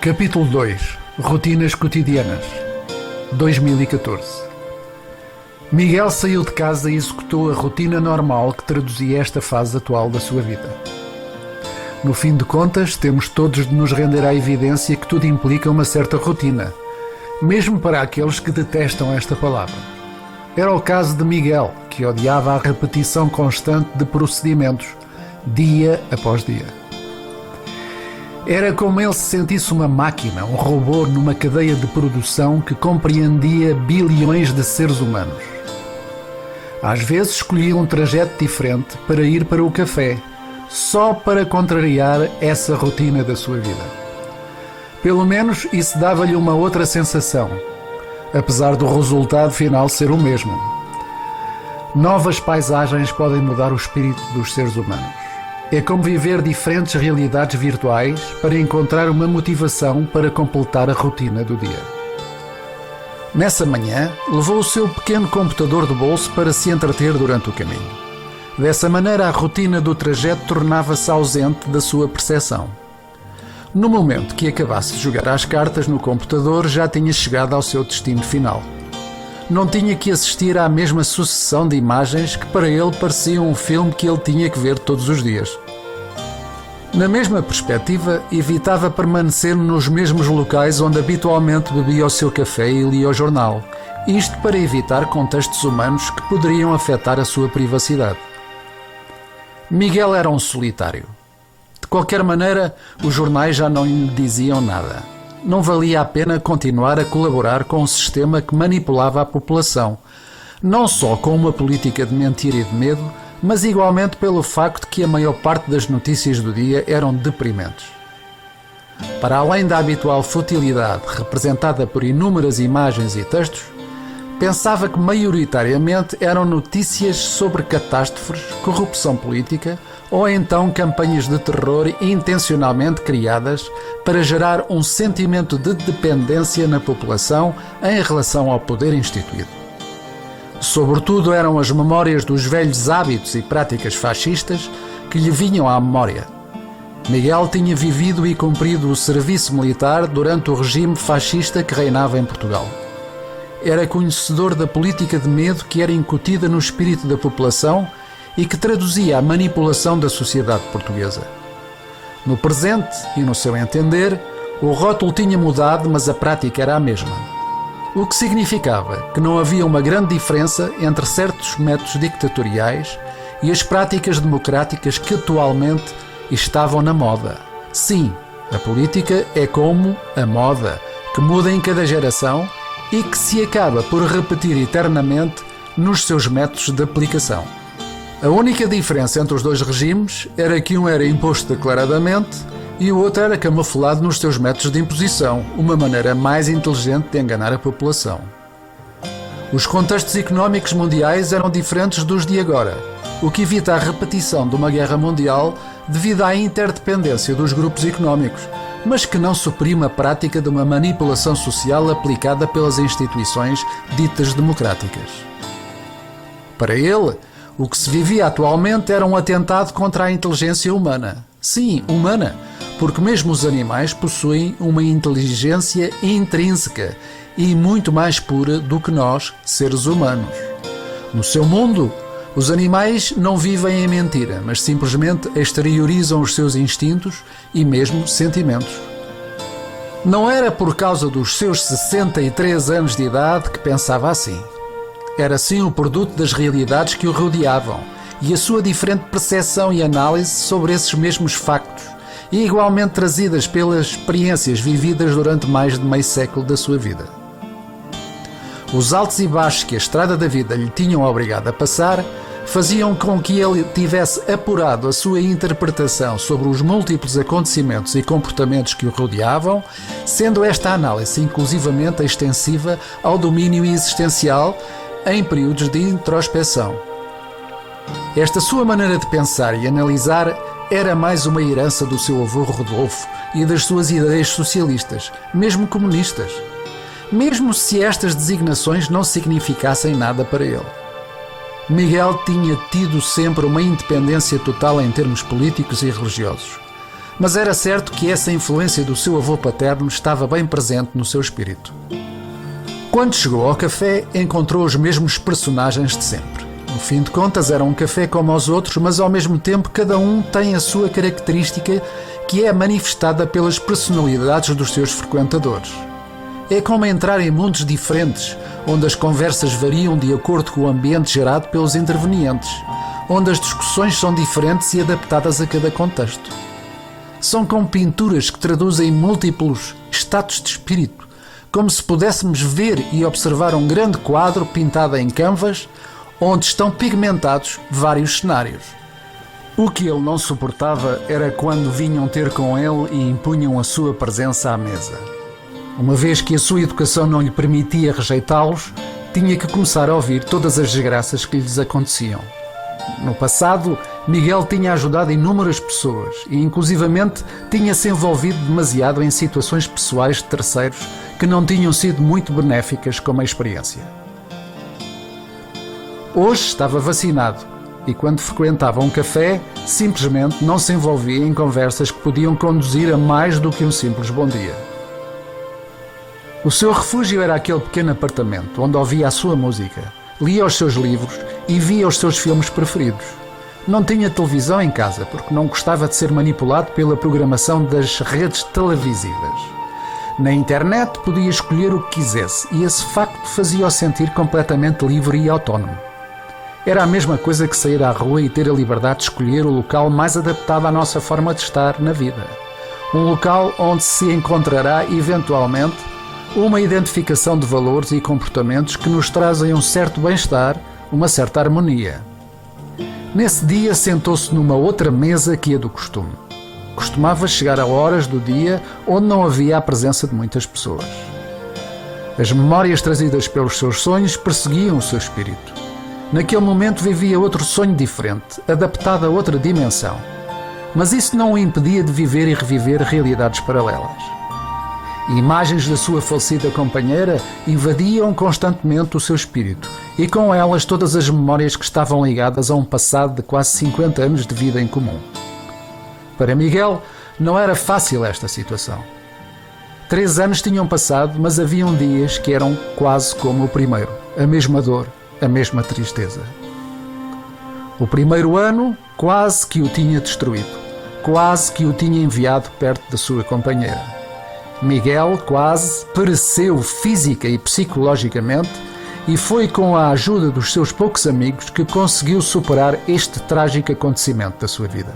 Capítulo 2. Rotinas cotidianas. 2014. Miguel saiu de casa e executou a rotina normal que traduzia esta fase atual da sua vida. No fim de contas, temos todos de nos render à evidência que tudo implica uma certa rotina, mesmo para aqueles que detestam esta palavra. Era o caso de Miguel, que odiava a repetição constante de procedimentos, dia após dia. Era como ele se sentisse uma máquina, um robô numa cadeia de produção que compreendia bilhões de seres humanos. Às vezes escolhia um trajeto diferente para ir para o café, só para contrariar essa rotina da sua vida. Pelo menos isso dava-lhe uma outra sensação, apesar do resultado final ser o mesmo. Novas paisagens podem mudar o espírito dos seres humanos. É como viver diferentes realidades virtuais para encontrar uma motivação para completar a rotina do dia. Nessa manhã, levou o seu pequeno computador de bolso para se entreter durante o caminho. Dessa maneira, a rotina do trajeto tornava-se ausente da sua percepção. No momento que acabasse de jogar às cartas no computador, já tinha chegado ao seu destino final. Não tinha que assistir à mesma sucessão de imagens que para ele pareciam um filme que ele tinha que ver todos os dias. Na mesma perspectiva, evitava permanecer nos mesmos locais onde habitualmente bebia o seu café e lia o jornal, isto para evitar contextos humanos que poderiam afetar a sua privacidade. Miguel era um solitário. De qualquer maneira, os jornais já não lhe diziam nada. Não valia a pena continuar a colaborar com um sistema que manipulava a população, não só com uma política de mentira e de medo, mas igualmente pelo facto de que a maior parte das notícias do dia eram deprimentes. Para além da habitual futilidade representada por inúmeras imagens e textos, pensava que maioritariamente eram notícias sobre catástrofes, corrupção política ou então campanhas de terror intencionalmente criadas para gerar um sentimento de dependência na população em relação ao poder instituído. Sobretudo eram as memórias dos velhos hábitos e práticas fascistas que lhe vinham à memória. Miguel tinha vivido e cumprido o serviço militar durante o regime fascista que reinava em Portugal. Era conhecedor da política de medo que era incutida no espírito da população e que traduzia a manipulação da sociedade portuguesa. No presente e no seu entender, o rótulo tinha mudado, mas a prática era a mesma. O que significava que não havia uma grande diferença entre certos métodos ditatoriais e as práticas democráticas que atualmente estavam na moda. Sim, a política é como a moda, que muda em cada geração e que se acaba por repetir eternamente nos seus métodos de aplicação. A única diferença entre os dois regimes era que um era imposto declaradamente e o outro era camuflado nos seus métodos de imposição, uma maneira mais inteligente de enganar a população. Os contextos económicos mundiais eram diferentes dos de agora, o que evita a repetição de uma guerra mundial devido à interdependência dos grupos económicos, mas que não suprime a prática de uma manipulação social aplicada pelas instituições ditas democráticas. Para ele, o que se vivia atualmente era um atentado contra a inteligência humana. Sim, humana, porque mesmo os animais possuem uma inteligência intrínseca e muito mais pura do que nós, seres humanos. No seu mundo, os animais não vivem em mentira, mas simplesmente exteriorizam os seus instintos e mesmo sentimentos. Não era por causa dos seus 63 anos de idade que pensava assim. Era sim o produto das realidades que o rodeavam e a sua diferente percepção e análise sobre esses mesmos factos, e igualmente trazidas pelas experiências vividas durante mais de meio século da sua vida. Os altos e baixos que a estrada da vida lhe tinham obrigado a passar faziam com que ele tivesse apurado a sua interpretação sobre os múltiplos acontecimentos e comportamentos que o rodeavam, sendo esta análise inclusivamente extensiva ao domínio existencial em períodos de introspeção. Esta sua maneira de pensar e analisar era mais uma herança do seu avô Rodolfo e das suas ideias socialistas, mesmo comunistas, mesmo se estas designações não significassem nada para ele. Miguel tinha tido sempre uma independência total em termos políticos e religiosos, Mas era certo que essa influência do seu avô paterno estava bem presente no seu espírito. Quando chegou ao café, encontrou os mesmos personagens de sempre. No fim de contas, era um café como os outros, mas ao mesmo tempo cada um tem a sua característica, que é manifestada pelas personalidades dos seus frequentadores. É como entrar em mundos diferentes, onde as conversas variam de acordo com o ambiente gerado pelos intervenientes, onde as discussões são diferentes e adaptadas a cada contexto. São como pinturas que traduzem múltiplos estados de espírito, como se pudéssemos ver e observar um grande quadro pintado em canvas, onde estão pigmentados vários cenários. O que ele não suportava era quando vinham ter com ele e impunham a sua presença à mesa. Uma vez que a sua educação não lhe permitia rejeitá-los, tinha que começar a ouvir todas as desgraças que lhes aconteciam. No passado, Miguel tinha ajudado inúmeras pessoas e, inclusivamente, tinha-se envolvido demasiado em situações pessoais de terceiros que não tinham sido muito benéficas como a experiência. Hoje estava vacinado e, quando frequentava um café, simplesmente não se envolvia em conversas que podiam conduzir a mais do que um simples bom dia. O seu refúgio era aquele pequeno apartamento onde ouvia a sua música, lia os seus livros e via os seus filmes preferidos. Não tinha televisão em casa porque não gostava de ser manipulado pela programação das redes televisivas. Na internet podia escolher o que quisesse e esse facto fazia-o sentir completamente livre e autónomo. Era a mesma coisa que sair à rua e ter a liberdade de escolher o local mais adaptado à nossa forma de estar na vida. Um local onde se encontrará, eventualmente, uma identificação de valores e comportamentos que nos trazem um certo bem-estar, uma certa harmonia. Nesse dia sentou-se numa outra mesa que a do costume. Costumava chegar a horas do dia onde não havia a presença de muitas pessoas. As memórias trazidas pelos seus sonhos perseguiam o seu espírito. Naquele momento vivia outro sonho diferente, adaptado a outra dimensão. Mas isso não o impedia de viver e reviver realidades paralelas. Imagens da sua falecida companheira invadiam constantemente o seu espírito e com elas todas as memórias que estavam ligadas a um passado de quase 50 anos de vida em comum. Para Miguel, não era fácil esta situação. 3 anos tinham passado, mas haviam dias que eram quase como o primeiro, a mesma dor, a mesma tristeza. O primeiro ano quase que o tinha destruído, quase que o tinha enviado perto da sua companheira. Miguel quase pereceu física e psicologicamente e foi com a ajuda dos seus poucos amigos que conseguiu superar este trágico acontecimento da sua vida.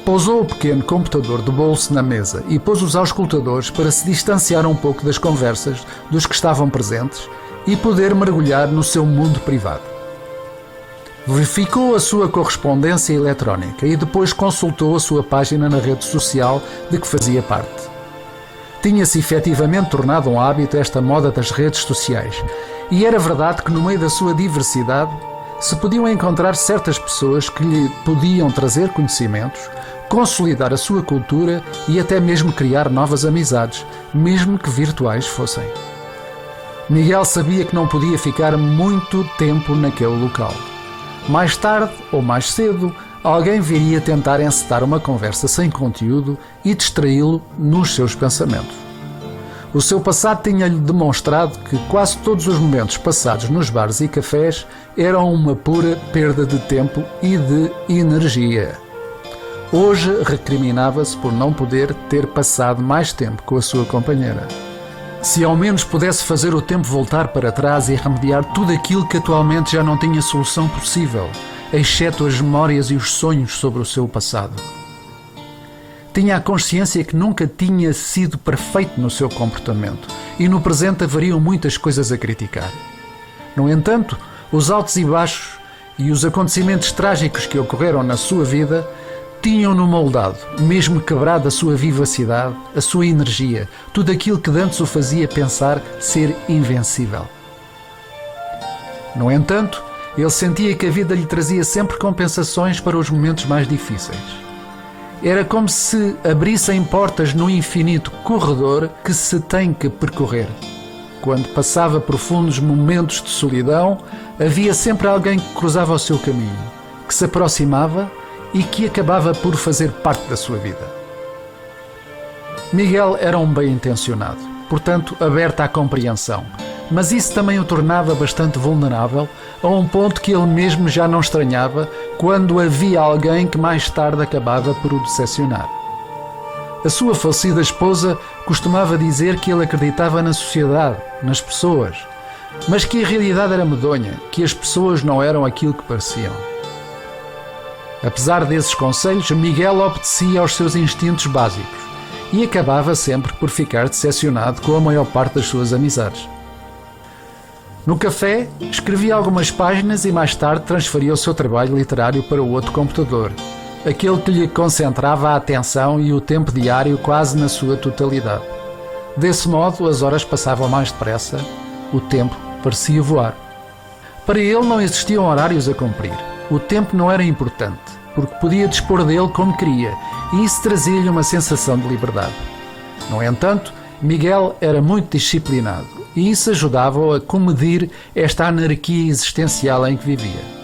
Pousou o pequeno computador de bolso na mesa e pôs os auscultadores para se distanciar um pouco das conversas dos que estavam presentes e poder mergulhar no seu mundo privado. Verificou a sua correspondência eletrónica e depois consultou a sua página na rede social de que fazia parte. Tinha-se efetivamente tornado um hábito esta moda das redes sociais, e era verdade que no meio da sua diversidade se podiam encontrar certas pessoas que lhe podiam trazer conhecimentos, consolidar a sua cultura e até mesmo criar novas amizades, mesmo que virtuais fossem. Miguel sabia que não podia ficar muito tempo naquele local. Mais tarde ou mais cedo, alguém viria tentar encetar uma conversa sem conteúdo e distraí-lo nos seus pensamentos. O seu passado tinha-lhe demonstrado que quase todos os momentos passados nos bares e cafés eram uma pura perda de tempo e de energia. Hoje recriminava-se por não poder ter passado mais tempo com a sua companheira. Se ao menos pudesse fazer o tempo voltar para trás e remediar tudo aquilo que atualmente já não tinha solução possível, exceto as memórias e os sonhos sobre o seu passado. Tinha a consciência que nunca tinha sido perfeito no seu comportamento e no presente haveriam muitas coisas a criticar. No entanto, os altos e baixos e os acontecimentos trágicos que ocorreram na sua vida tinham-no moldado, mesmo quebrado a sua vivacidade, a sua energia, tudo aquilo que antes o fazia pensar ser invencível. No entanto, ele sentia que a vida lhe trazia sempre compensações para os momentos mais difíceis. Era como se abrissem portas no infinito corredor que se tem que percorrer. Quando passava profundos momentos de solidão, havia sempre alguém que cruzava o seu caminho, que se aproximava e que acabava por fazer parte da sua vida. Miguel era um bem-intencionado, portanto aberto à compreensão, mas isso também o tornava bastante vulnerável a um ponto que ele mesmo já não estranhava quando havia alguém que mais tarde acabava por o decepcionar. A sua falecida esposa costumava dizer que ele acreditava na sociedade, nas pessoas, mas que a realidade era medonha, que as pessoas não eram aquilo que pareciam. Apesar desses conselhos, Miguel obedecia aos seus instintos básicos e acabava sempre por ficar decepcionado com a maior parte das suas amizades. No café, escrevia algumas páginas e mais tarde transferia o seu trabalho literário para o outro computador, aquele que lhe concentrava a atenção e o tempo diário quase na sua totalidade. Desse modo, as horas passavam mais depressa, o tempo parecia voar. Para ele não existiam horários a cumprir. O tempo não era importante, porque podia dispor dele como queria, e isso trazia-lhe uma sensação de liberdade. No entanto, Miguel era muito disciplinado, e isso ajudava-o a comedir esta anarquia existencial em que vivia.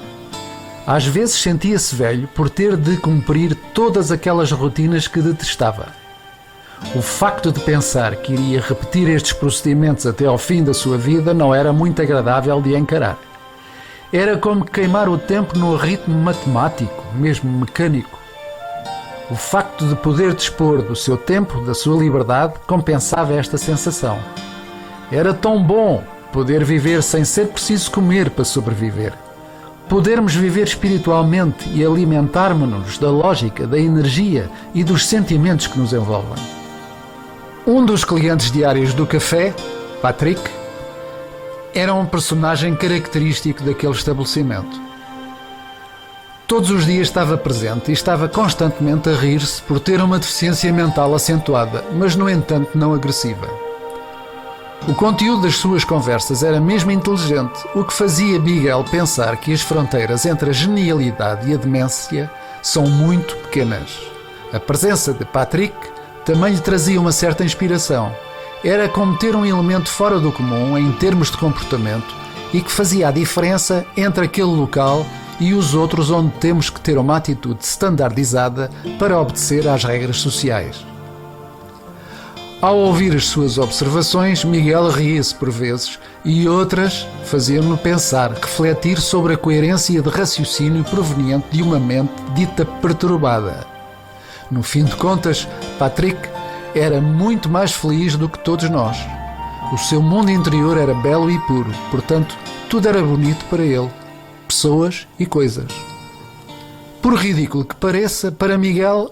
Às vezes sentia-se velho por ter de cumprir todas aquelas rotinas que detestava. O facto de pensar que iria repetir estes procedimentos até ao fim da sua vida não era muito agradável de encarar. Era como queimar o tempo num ritmo matemático, mesmo mecânico. O facto de poder dispor do seu tempo, da sua liberdade, compensava esta sensação. Era tão bom poder viver sem ser preciso comer para sobreviver. Podermos viver espiritualmente e alimentarmos-nos da lógica, da energia e dos sentimentos que nos envolvem. Um dos clientes diários do café, Patrick, era um personagem característico daquele estabelecimento. Todos os dias estava presente e estava constantemente a rir-se por ter uma deficiência mental acentuada, mas no entanto não agressiva. O conteúdo das suas conversas era mesmo inteligente, o que fazia Miguel pensar que as fronteiras entre a genialidade e a demência são muito pequenas. A presença de Patrick também lhe trazia uma certa inspiração. Era como ter um elemento fora do comum em termos de comportamento e que fazia a diferença entre aquele local e os outros onde temos que ter uma atitude standardizada para obedecer às regras sociais. Ao ouvir as suas observações, Miguel ria-se por vezes e outras faziam-no pensar, refletir sobre a coerência de raciocínio proveniente de uma mente dita perturbada. No fim de contas, Patrick era muito mais feliz do que todos nós. O seu mundo interior era belo e puro, portanto, tudo era bonito para ele, pessoas e coisas. Por ridículo que pareça, para Miguel,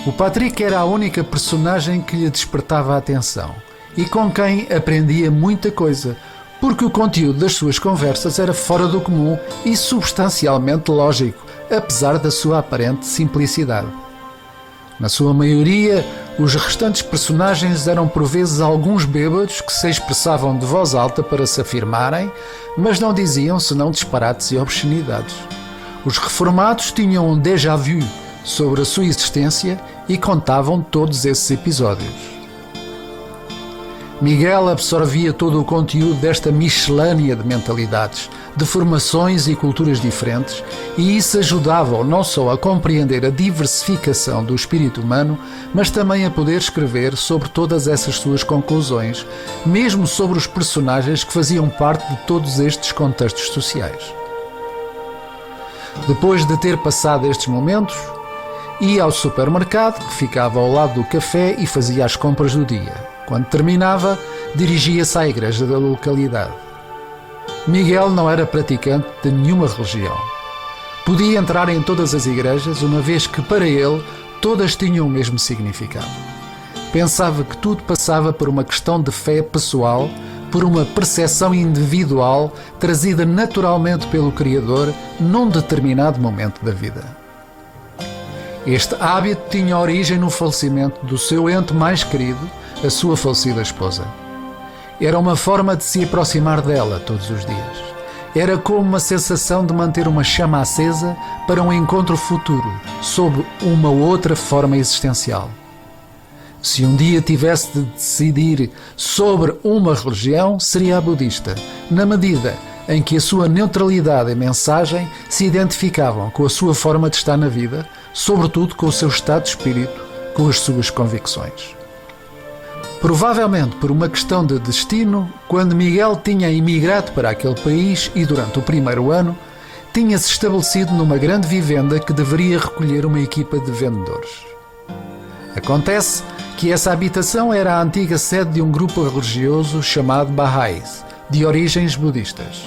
o Patrick era a única personagem que lhe despertava a atenção e com quem aprendia muita coisa, porque o conteúdo das suas conversas era fora do comum e substancialmente lógico, apesar da sua aparente simplicidade. Na sua maioria, os restantes personagens eram por vezes alguns bêbados que se expressavam de voz alta para se afirmarem, mas não diziam senão disparates e obscenidades. Os reformados tinham um déjà vu sobre a sua existência e contavam todos esses episódios. Miguel absorvia todo o conteúdo desta miscelânea de mentalidades, de formações e culturas diferentes, e isso ajudava-o não só a compreender a diversificação do espírito humano, mas também a poder escrever sobre todas essas suas conclusões, mesmo sobre os personagens que faziam parte de todos estes contextos sociais. Depois de ter passado estes momentos, ia ao supermercado, que ficava ao lado do café, e fazia as compras do dia. Quando terminava, dirigia-se à igreja da localidade. Miguel não era praticante de nenhuma religião. Podia entrar em todas as igrejas, uma vez que, para ele, todas tinham o mesmo significado. Pensava que tudo passava por uma questão de fé pessoal, por uma percepção individual trazida naturalmente pelo Criador num determinado momento da vida. Este hábito tinha origem no falecimento do seu ente mais querido, a sua falecida esposa. Era uma forma de se aproximar dela todos os dias. Era como uma sensação de manter uma chama acesa para um encontro futuro, sob uma outra forma existencial. Se um dia tivesse de decidir sobre uma religião, seria a budista, na medida em que a sua neutralidade e mensagem se identificavam com a sua forma de estar na vida, sobretudo com o seu estado de espírito, com as suas convicções. Provavelmente por uma questão de destino, quando Miguel tinha emigrado para aquele país e durante o primeiro ano, tinha-se estabelecido numa grande vivenda que deveria recolher uma equipa de vendedores. Acontece que essa habitação era a antiga sede de um grupo religioso chamado Baha'is, de origens budistas.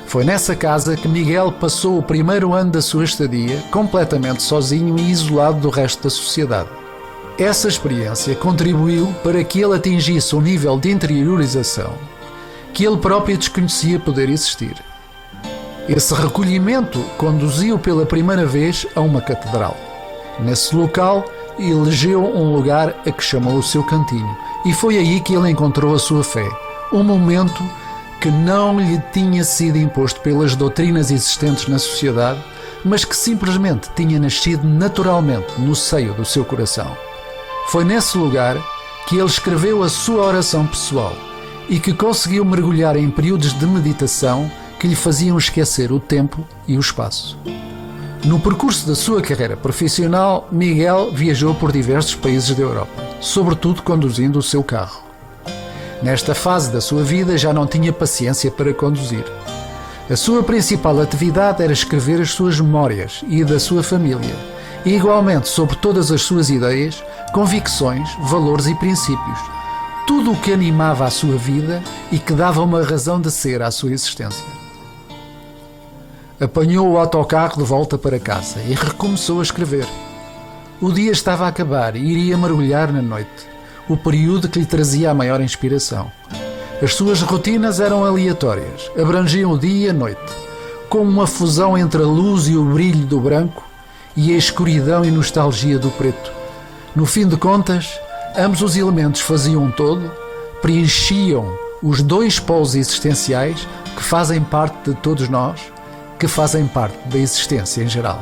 Foi nessa casa que Miguel passou o primeiro ano da sua estadia completamente sozinho e isolado do resto da sociedade. Essa experiência contribuiu para que ele atingisse um nível de interiorização que ele próprio desconhecia poder existir. Esse recolhimento conduziu pela primeira vez a uma catedral. Nesse local, elegeu um lugar a que chamou o seu cantinho, e foi aí que ele encontrou a sua fé, um momento que não lhe tinha sido imposto pelas doutrinas existentes na sociedade, mas que simplesmente tinha nascido naturalmente no seio do seu coração. Foi nesse lugar que ele escreveu a sua oração pessoal e que conseguiu mergulhar em períodos de meditação que lhe faziam esquecer o tempo e o espaço. No percurso da sua carreira profissional, Miguel viajou por diversos países da Europa, sobretudo conduzindo o seu carro. Nesta fase da sua vida já não tinha paciência para conduzir. A sua principal atividade era escrever as suas memórias e a da sua família, e igualmente sobre todas as suas ideias, convicções, valores e princípios, tudo o que animava a sua vida e que dava uma razão de ser à sua existência. Apanhou o autocarro de volta para casa e recomeçou a escrever. O dia estava a acabar e iria mergulhar na noite, o período que lhe trazia a maior inspiração. As suas rotinas eram aleatórias, abrangiam o dia e a noite, como uma fusão entre a luz e o brilho do branco e a escuridão e nostalgia do preto. No fim de contas, ambos os elementos faziam um todo, preenchiam os dois polos existenciais que fazem parte de todos nós, que fazem parte da existência em geral.